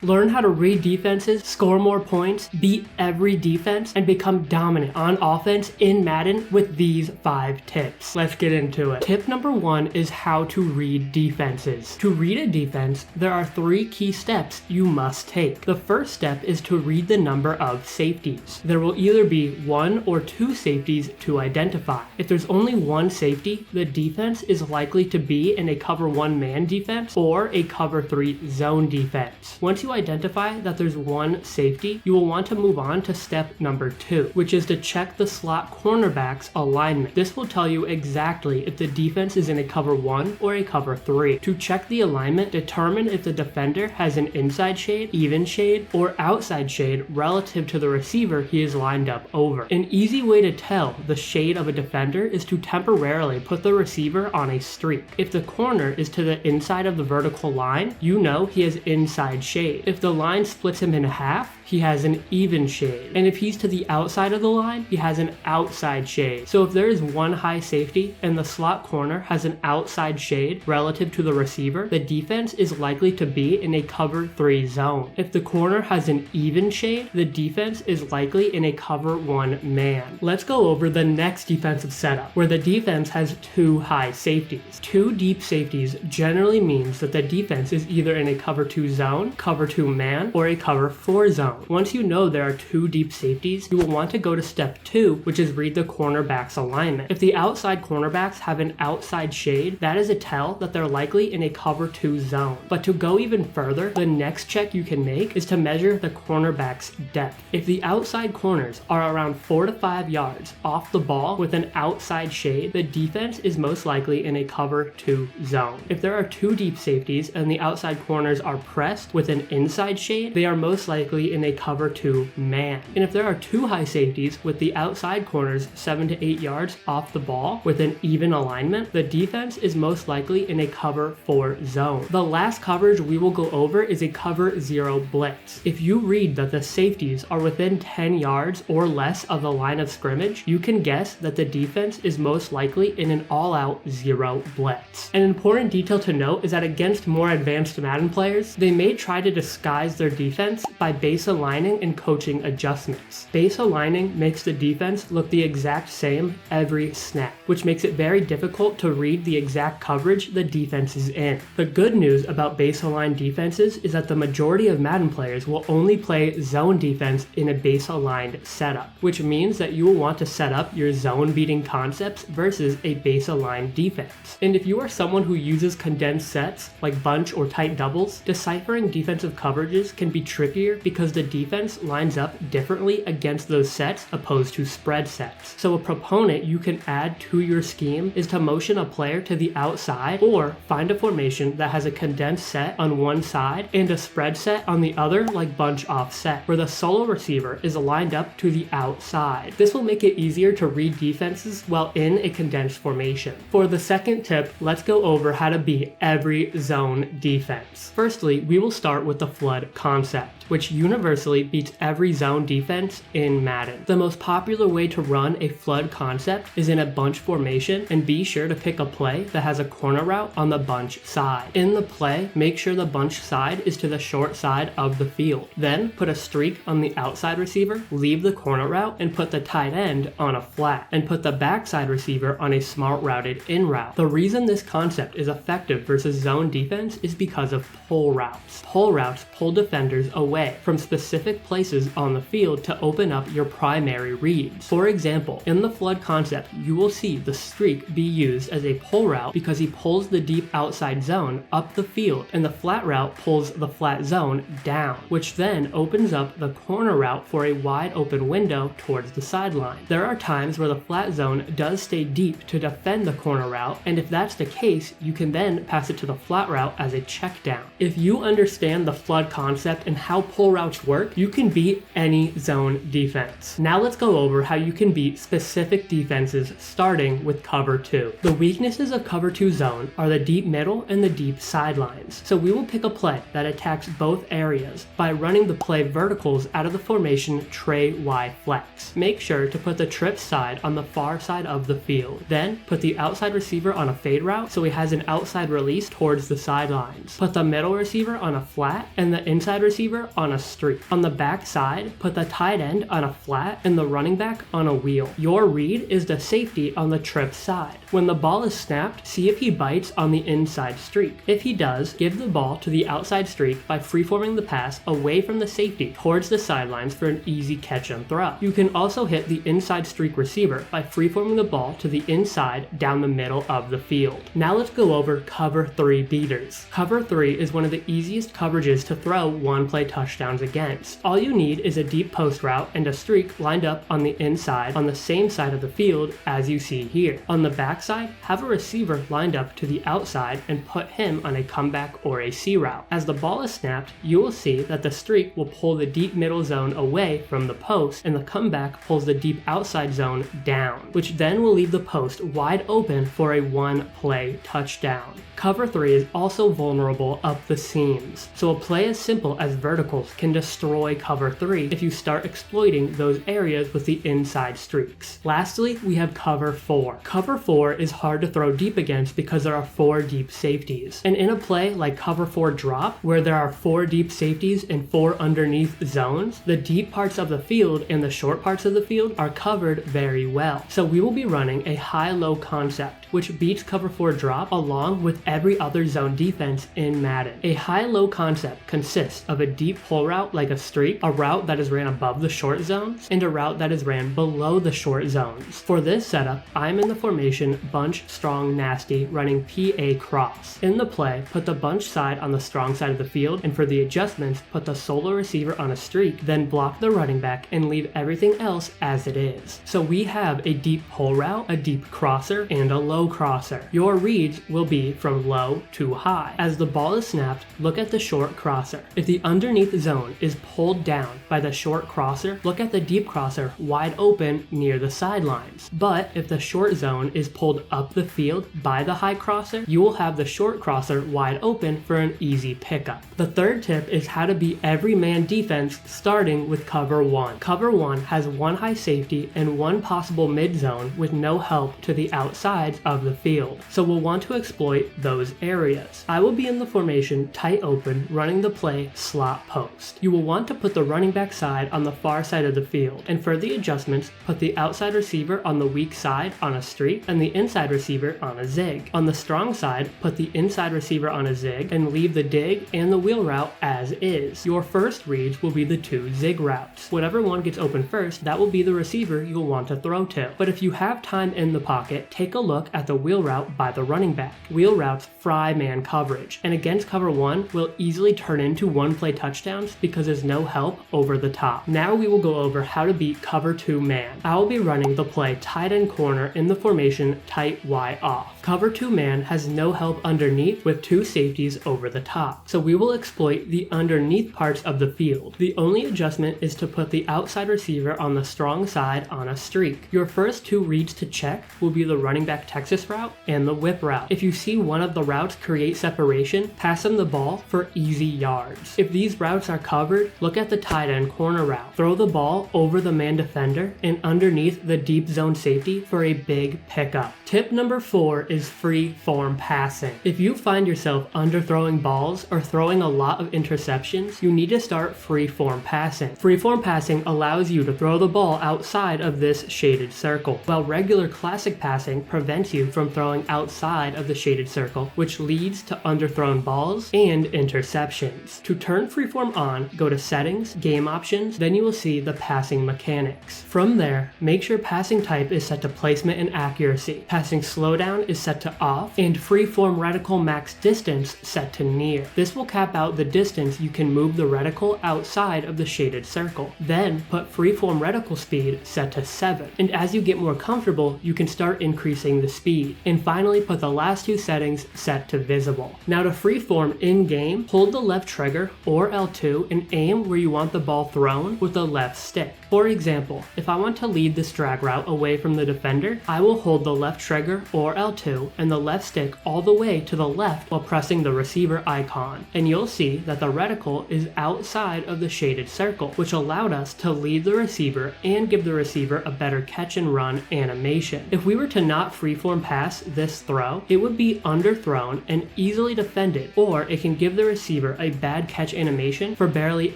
Learn how to read defenses, score more points, beat every defense, and become dominant on offense in Madden with these 5 tips. Let's get into it. Tip number 1 is how to read defenses. To read a defense, there are 3 key steps you must take. The first step is to read the number of safeties. There will either be 1 or 2 safeties to identify. If there's only 1 safety, the defense is likely to be in a cover 1 man defense or a cover 3 zone defense. Once you identify that there's 1 safety, you will want to move on to step number 2, which is to check the slot cornerback's alignment. This will tell you exactly if the defense is in a cover 1 or a cover 3. To check the alignment, determine if the defender has an inside shade, even shade, or outside shade relative to the receiver he is lined up over. An easy way to tell the shade of a defender is to temporarily put the receiver on a streak. If the corner is to the inside of the vertical line, you know he has inside shade. If the line splits him in half, he has an even shade. And if he's to the outside of the line, he has an outside shade. So if there is 1 high safety and the slot corner has an outside shade relative to the receiver, the defense is likely to be in a cover 3 zone. If the corner has an even shade, the defense is likely in a cover 1 man. Let's go over the next defensive setup, where the defense has 2 high safeties. 2 deep safeties generally means that the defense is either in a cover 2 zone, cover 2 man, or a cover 4 zone. Once you know there are 2 deep safeties, you will want to go to step 2, which is read the cornerback's alignment. If the outside cornerbacks have an outside shade, that is a tell that they're likely in a cover 2 zone. But to go even further, the next check you can make is to measure the cornerback's depth. If the outside corners are around 4 to 5 yards off the ball with an outside shade, the defense is most likely in a cover 2 zone. If there are 2 deep safeties and the outside corners are pressed with an inside shade, they are most likely in a cover 2 man. And if there are 2 high safeties with the outside corners 7 to 8 yards off the ball with an even alignment, the defense is most likely in a cover 4 zone. The last coverage we will go over is a cover 0 blitz. If you read that the safeties are within 10 yards or less of the line of scrimmage, you can guess that the defense is most likely in an all-out 0 blitz. An important detail to note is that against more advanced Madden players, they may try to disguise their defense by base aligning and coaching adjustments. Base aligning makes the defense look the exact same every snap, which makes it very difficult to read the exact coverage the defense is in. The good news about base aligned defenses is that the majority of Madden players will only play zone defense in a base aligned setup, which means that you will want to set up your zone beating concepts versus a base aligned defense. And if you are someone who uses condensed sets like bunch or tight doubles, deciphering defensive coverages can be trickier because the defense lines up differently against those sets opposed to spread sets. So a proponent you can add to your scheme is to motion a player to the outside or find a formation that has a condensed set on one side and a spread set on the other, like bunch offset, where the solo receiver is lined up to the outside. This will make it easier to read defenses while in a condensed formation. For the second tip, let's go over how to beat every zone defense. Firstly, we will start with the flood concept, which universally beats every zone defense in Madden. The most popular way to run a flood concept is in a bunch formation, and be sure to pick a play that has a corner route on the bunch side. In the play, make sure the bunch side is to the short side of the field. Then put a streak on the outside receiver, leave the corner route, and put the tight end on a flat, and put the backside receiver on a smart routed in route. The reason this concept is effective versus zone defense is because of pull routes. Pull routes pull defenders away from specific places on the field to open up your primary reads. For example, in the flood concept, you will see the streak be used as a pull route because he pulls the deep outside zone up the field, and the flat route pulls the flat zone down, which then opens up the corner route for a wide open window towards the sideline. There are times where the flat zone does stay deep to defend the corner route, and if that's the case, you can then pass it to the flat route as a check down. If you understand the flood concept and how pull routes work, you can beat any zone defense. Now let's go over how you can beat specific defenses starting with cover 2. The weaknesses of cover 2 zone are the deep middle and the deep sidelines. So we will pick a play that attacks both areas by running the play verticals out of the formation tray Y flex. Make sure to put the trip side on the far side of the field. Then put the outside receiver on a fade route so he has an outside release towards the sidelines. Put the middle receiver on a flat and the inside receiver on a streak. On the back side, put the tight end on a flat and the running back on a wheel. Your read is the safety on the trip side. When the ball is snapped, see if he bites on the inside streak. If he does, give the ball to the outside streak by freeforming the pass away from the safety towards the sidelines for an easy catch and throw. You can also hit the inside streak receiver by freeforming the ball to the inside down the middle of the field. Now let's go over cover 3 beaters. Cover 3 is one of the easiest coverages to throw one-play touchdowns against. All you need is a deep post route and a streak lined up on the inside on the same side of the field as you see here. On the backside, have a receiver lined up to the outside and put him on a comeback or a C route. As the ball is snapped, you will see that the streak will pull the deep middle zone away from the post and the comeback pulls the deep outside zone down, which then will leave the post wide open for a one-play touchdown. Cover 3 is also vulnerable up the seams, so a play as simple as verticals can destroy cover 3 if you start exploiting those areas with the inside streaks. Lastly, we have cover 4. Cover 4 is hard to throw deep against because there are 4 deep safeties. And in a play like cover 4 drop, where there are 4 deep safeties and 4 underneath zones, the deep parts of the field and the short parts of the field are covered very well. So we will be running a high-low concept, which beats cover 4 drop along with every other zone defense in Madden. A high-low concept consists of a deep pull route like a streak, a route that is ran above the short zones, and a route that is ran below the short zones. For this setup, I'm in the formation bunch, strong, nasty, running PA cross. In the play, put the bunch side on the strong side of the field, and for the adjustments, put the solo receiver on a streak, then block the running back and leave everything else as it is. So we have a deep pull route, a deep crosser, and a low crosser. Your reads will be from low to high. As the ball is snapped, look at the short crosser. If the underneath zone is pulled down by the short crosser, look at the deep crosser wide open near the sidelines. But if the short zone is pulled up the field by the high crosser, you will have the short crosser wide open for an easy pickup. The third tip is how to beat every man defense starting with cover 1. Cover 1 has 1 high safety and 1 possible mid zone with no help to the outsides of the field. So we'll want to exploit those areas. I will be in the formation tight open running the play slot post. You will want to put the running back side on the far side of the field, and for the adjustments, put the outside receiver on the weak side on a streak and the inside receiver on a zig. On the strong side, put the inside receiver on a zig and leave the dig and the wheel route as is. Your first reads will be the 2 zig routes. Whatever one gets open first, that will be the receiver you'll want to throw to. But if you have time in the pocket, take a look at the wheel route by the running back. Wheel routes fry man coverage, and against cover 1 will easily turn into one-play touchdowns because there's no help over the top. Now we will go over how to beat cover 2 man. I will be running the play tight end corner in the formation tight Y off. Cover 2 man has no help underneath with 2 safeties over the top, so we will exploit the underneath parts of the field. The only adjustment is to put the outside receiver on the strong side on a streak. Your first 2 reads to check will be the running back Texas route and the whip route. If you see one of the routes create separation, pass them the ball for easy yards. If these routes are covered, look at the tight end corner route. Throw the ball over the man defender and underneath the deep zone safety for a big pickup. Tip number 4 is free form passing. If you find yourself underthrowing balls or throwing a lot of interceptions, you need to start free form passing. Free form passing allows you to throw the ball outside of this shaded circle, while regular classic passing prevents you from throwing outside of the shaded circle, which leads to underthrown balls and interceptions. To turn freeform on, go to Settings, Game Options, then you will see the passing mechanics. From there, make sure passing type is set to placement and accuracy, passing slowdown is set to off, and freeform reticle max distance set to near. This will cap out the distance you can move the reticle outside of the shaded circle. Then put freeform reticle speed set to 7, and as you get more comfortable, you can start increasing the speed. And finally, put the last 2 settings set to visible. Now to freeform in-game, hold the left trigger or L2 and aim where you want the ball thrown with the left stick. For example, if I want to lead this drag route away from the defender, I will hold the left trigger or L2 and the left stick all the way to the left while pressing the receiver icon. And you'll see that the reticle is outside of the shaded circle, which allowed us to lead the receiver and give the receiver a better catch and run animation. If we were to not freeform pass this throw, it would be underthrown and easily defended, or it can give the receiver a bad catch animation for barely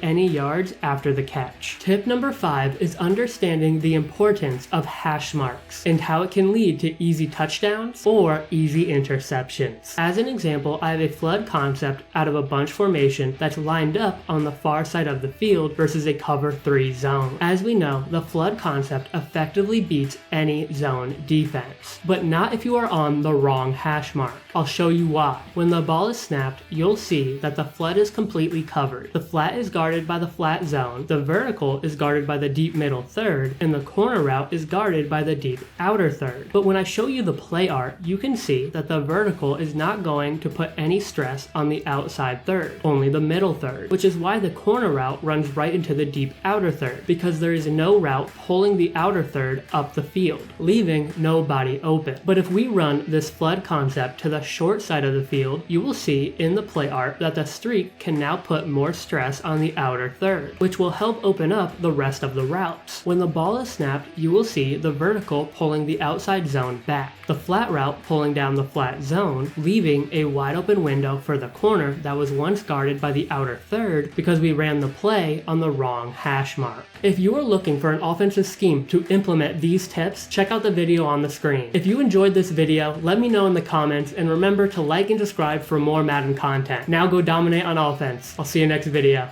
any yards after the catch. Tip number 5 is understanding the importance of hash marks and how it can lead to easy touchdowns or easy interceptions. As an example, I have a flood concept out of a bunch formation that's lined up on the far side of the field versus a cover 3 zone. As we know, the flood concept effectively beats any zone defense, but not if you are on the wrong hash mark. I'll show you why. When the ball is snapped, you'll see that the flood is completely covered. The flat is guarded by the flat zone, the vertical is guarded by the deep middle third, and the corner route is guarded by the deep outer third. But when I show you the play art, you can see that the vertical is not going to put any stress on the outside third, only the middle third, which is why the corner route runs right into the deep outer third, because there is no route pulling the outer third up the field, leaving no body open. But if we run this flood concept to the short side of the field, you will see in the play art that the streak can now put more stress on the outer third, which will help open up the rest of the routes. When the ball is snapped, you will see the vertical pulling the outside zone back, the flat route pulling down the flat zone, leaving a wide open window for the corner that was once guarded by the outer third because we ran the play on the wrong hash mark. If you are looking for an offensive scheme to implement these tips, check out the video on the screen. If you enjoyed this video, let me know in the comments, and remember to like and subscribe for more Madden content. Now go dominate on offense. I'll see you next video.